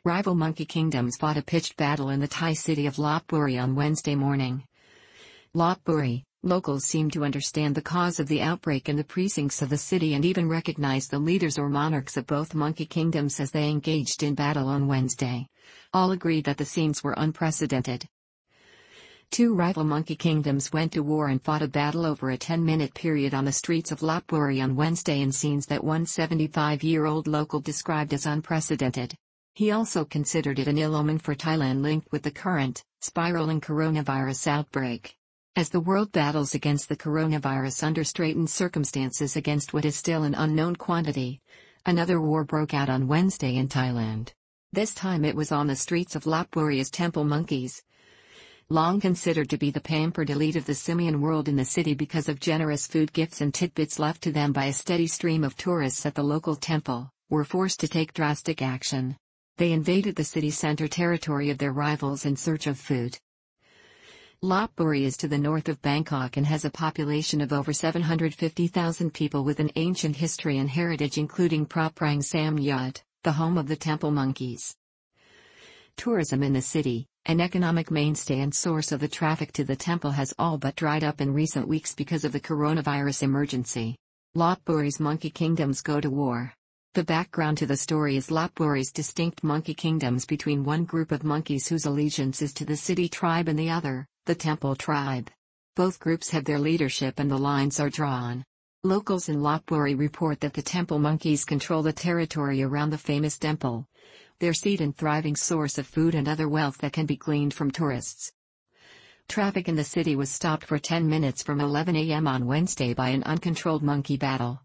Rival monkey kingdoms fought a pitched battle in the Thai city of Lopburi on Wednesday morning. Lopburi, locals seem to understand the cause of the outbreak in the precincts of the city and even recognize the leaders or monarchs of both monkey kingdoms as they engaged in battle on Wednesday. All agreed that the scenes were unprecedented. Two rival monkey kingdoms went to war and fought a battle over a 10-minute period on the streets of Lopburi on Wednesday in scenes that one 75-year-old local described as unprecedented. He also considered it an ill omen for Thailand linked with the current, spiraling coronavirus outbreak. As the world battles against the coronavirus under straitened circumstances against what is still an unknown quantity, another war broke out on Wednesday in Thailand. This time it was on the streets of Lopburi as temple monkeys, long considered to be the pampered elite of the simian world in the city because of generous food gifts and tidbits left to them by a steady stream of tourists at the local temple, were forced to take drastic action. They invaded the city center territory of their rivals in search of food. Lopburi is to the north of Bangkok and has a population of over 750,000 people with an ancient history and heritage including Phra Prang Samyot, the home of the temple monkeys. Tourism in the city, an economic mainstay and source of the traffic to the temple, has all but dried up in recent weeks because of the coronavirus emergency. Lopburi's monkey kingdoms go to war. The background to the story is Lopburi's distinct monkey kingdoms between one group of monkeys whose allegiance is to the city tribe and the other, the temple tribe. Both groups have their leadership and the lines are drawn. Locals in Lopburi report that the temple monkeys control the territory around the famous temple, their seed and thriving source of food and other wealth that can be gleaned from tourists. Traffic in the city was stopped for 10 minutes from 11 a.m. on Wednesday by an uncontrolled monkey battle.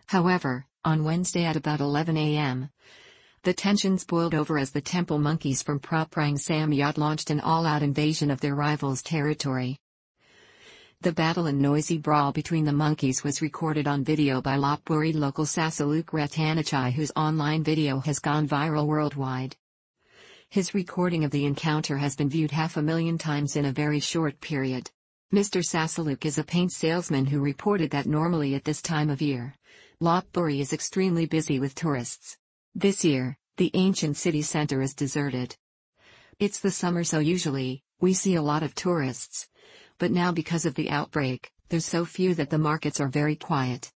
However, on Wednesday at about 11 a.m., the tensions boiled over as the temple monkeys from Phra Prang Samyot launched an all-out invasion of their rivals' territory. The battle and noisy brawl between the monkeys was recorded on video by Lopburi local Sasaluk Ratanachai, whose online video has gone viral worldwide. His recording of the encounter has been viewed 500,000 times in a very short period. Mr. Sasaluk is a paint salesman who reported that normally at this time of year, Lopburi is extremely busy with tourists. This year, the ancient city center is deserted. It's the summer, so usually, we see a lot of tourists. But now because of the outbreak, there's so few that the markets are very quiet.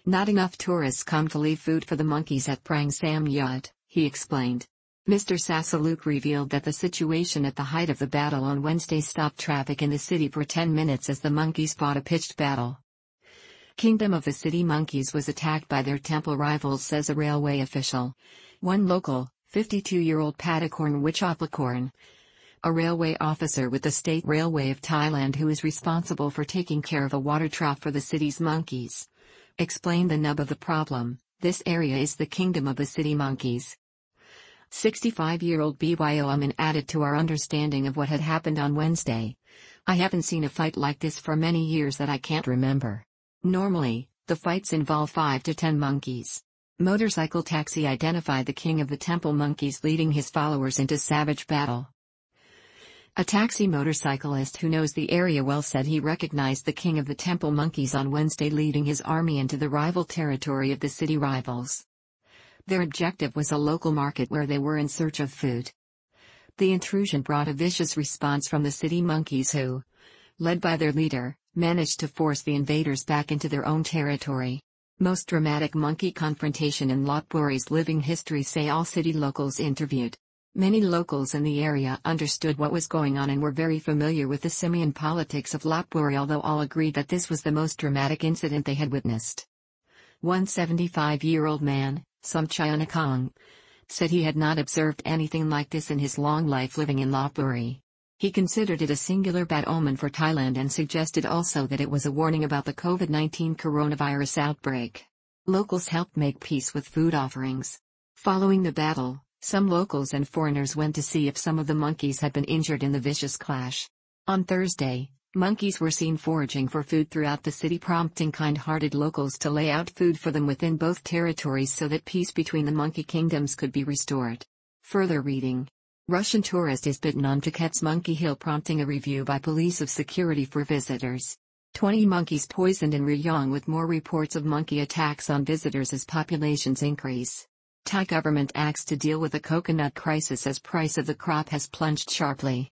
Not enough tourists come to leave food for the monkeys at Prang Samyot, he explained. Mr. Sasaluk revealed that the situation at the height of the battle on Wednesday stopped traffic in the city for 10 minutes as the monkeys fought a pitched battle. Kingdom of the city monkeys was attacked by their temple rivals, says a railway official. One local, 52-year-old Patakorn Wichapakorn, a railway officer with the State Railway of Thailand who is responsible for taking care of a water trough for the city's monkeys, explained the nub of the problem. This area is the kingdom of the city monkeys. 65-year-old Byomin added to our understanding of what had happened on Wednesday. I haven't seen a fight like this for many years that I can't remember. Normally, the fights involve 5 to 10 monkeys. Motorcycle taxi identified the king of the temple monkeys leading his followers into savage battle. A taxi motorcyclist who knows the area well said he recognized the king of the temple monkeys on Wednesday leading his army into the rival territory of the city rivals. Their objective was a local market where they were in search of food. The intrusion brought a vicious response from the city monkeys who, led by their leader, managed to force the invaders back into their own territory. Most dramatic monkey confrontation in Lopburi's living history, say all city locals interviewed. Many locals in the area understood what was going on and were very familiar with the simian politics of Lopburi, although all agreed that this was the most dramatic incident they had witnessed. One 75-year-old man, Somchayonakong, said he had not observed anything like this in his long life living in Lopburi. He considered it a singular bad omen for Thailand and suggested also that it was a warning about the COVID-19 coronavirus outbreak. Locals helped make peace with food offerings. Following the battle, some locals and foreigners went to see if some of the monkeys had been injured in the vicious clash. On Thursday, monkeys were seen foraging for food throughout the city, prompting kind-hearted locals to lay out food for them within both territories so that peace between the monkey kingdoms could be restored. Further reading. Russian tourist is bitten on Phuket's Monkey Hill, prompting a review by police of security for visitors. 20 monkeys poisoned in Rayong, with more reports of monkey attacks on visitors as populations increase. Thai government acts to deal with the coconut crisis as price of the crop has plunged sharply.